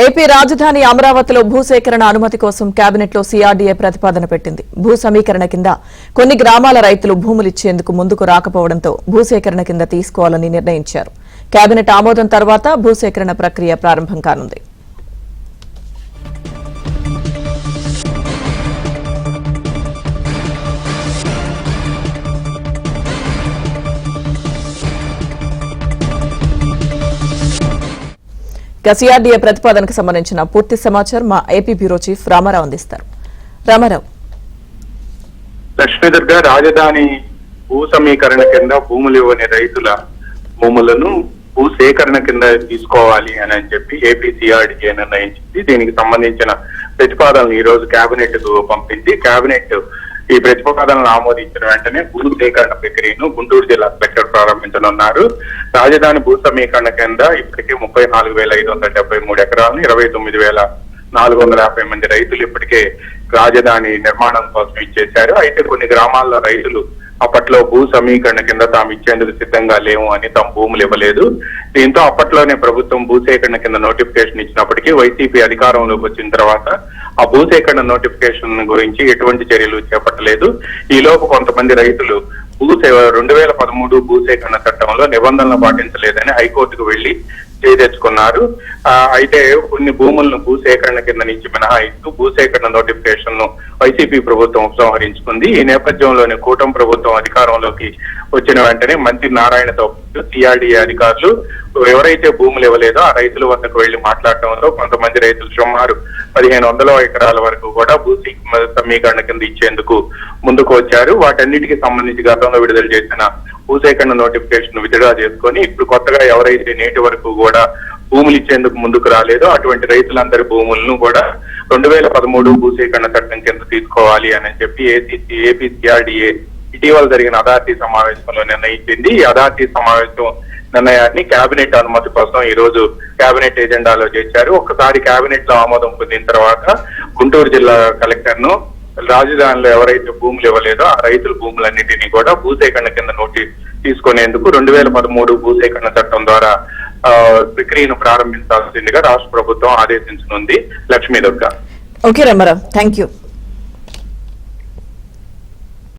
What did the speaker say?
AP రాజధాని అమరావతిలో భూసేకరణ అనుమతి కోసం కేబినెట్ లో సిఆర్డీఏ ప్రతిపాదన పెట్టింది. భూ సమీకరణ కింద కొన్ని గ్రామాల రైతులు భూములిచ్చేందుకు ముందుకు రాకపోవడంతో భూసేకరణ కింద తీసుకోవాలని నిర్ణయించారు. కేబినెట్ ఆమోదం తర్వాత భూసేకరణ ప్రక్రియ ప్రారంభం కానుంది. సిఆర్డీఏ ప్రతిపాదనకు సంబంధించిన పూర్తి సమాచారం మా ఏపీ బ్యూరో చీఫ్ రామారావు అందిస్తారు. రామారావు. లక్ష్మీదుర్గ రాజధాని భూ సమీకరణ కింద భూములు ఇవ్వని రైతుల భూములను భూ సేకరణ కింద తీసుకోవాలి అని చెప్పి ఏపీ సిఆర్డీఏ నిర్ణయించింది. దీనికి సంబంధించిన ప్రతిపాదనలు ఈ రోజు కేబినెట్ కు పంపింది. కేబినెట్ ఈ ప్రతిపాదనలు ఆమోదించిన వెంటనే భూ సేకరణ ప్రక్రియను గుంటూరు జిల్లా కలెక్టర్ ప్రారంభించనున్నారు. రాజధాని భూ సమీకరణ కింద ఇప్పటికే 34,573 ఎకరాలను 29,450 మంది రైతులు ఇప్పటికే రాజధాని నిర్మాణం కోసం ఇచ్చేశారు. అయితే కొన్ని గ్రామాల్లో రైతులు అప్పట్లో భూ సమీకరణ కింద తాము ఇచ్చేందుకు సిద్ధంగా లేవు అని తమ భూములు ఇవ్వలేదు. దీంతో అప్పట్లోనే ప్రభుత్వం భూసేకరణ కింద నోటిఫికేషన్ ఇచ్చినప్పటికీ వైసీపీ అధికారంలోకి వచ్చిన తర్వాత ఆ భూసేకరణ నోటిఫికేషన్ గురించి ఎటువంటి చర్యలు చేపట్టలేదు. ఈలోపు కొంతమంది రైతులు 2013 భూసేకరణ చట్టంలో నిబంధనలు పాటించలేదని హైకోర్టుకు వెళ్లి తెచ్చుకున్నారు. అయితే కొన్ని భూములను భూసేకరణ కింద నుంచి మినహాయిస్తూ భూసేకరణ నోటిఫికేషన్ ను వైసీపీ ప్రభుత్వం ఉపసంహరించుకుంది. ఈ నేపథ్యంలోనే కూటమి ప్రభుత్వం అధికారంలోకి వచ్చిన వెంటనే మంత్రి నారాయణతో సిఆర్డీఏ అధికారులు ఎవరైతే భూములు ఇవ్వలేదో ఆ రైతుల వద్దకు వెళ్లి మాట్లాడటంలో కొంతమంది రైతులు సుమారు 1,500 ఎకరాల వరకు కూడా భూ సమీకరణ కింద ఇచ్చేందుకు ముందుకు వచ్చారు. వాటన్నిటికీ సంబంధించి గతంలో విడుదల చేసిన భూసేకరణ నోటిఫికేషన్ విత్డ్రా చేసుకొని ఇప్పుడు కొత్తగా ఎవరైతే నేటి వరకు కూడా భూములు ఇచ్చేందుకు ముందుకు రాలేదో అటువంటి రైతులందరి భూములను కూడా 2013 భూసేకరణ చట్టం కింద తీసుకోవాలి అని చెప్పి ఏపీ సిఆర్డీఏ ఇటీవల జరిగిన అథారిటీ సమావేశంలో నిర్ణయించింది. ఈ అథారిటీ సమావేశం నిర్ణయాన్ని కేబినెట్ అనుమతి కోసం ఈ రోజు కేబినెట్ ఎజెండాలో చేశారు. ఒక్కసారి కేబినెట్ లో ఆమోదం పొందిన తర్వాత గుంటూరు జిల్లా కలెక్టర్ ను రాజధానిలో ఎవరైతే భూములు ఇవ్వలేదో ఆ రైతుల భూములన్నింటినీ కూడా భూసేకరణ కింద నోటీస్ తీసుకునేందుకు 2013 భూసేకరణ చట్టం ద్వారా ప్రక్రియను ప్రారంభించాల్సిందిగా రాష్ట్ర ప్రభుత్వం ఆదేశించనుంది. Lakshmidurga. Okay Ramarao, thank you.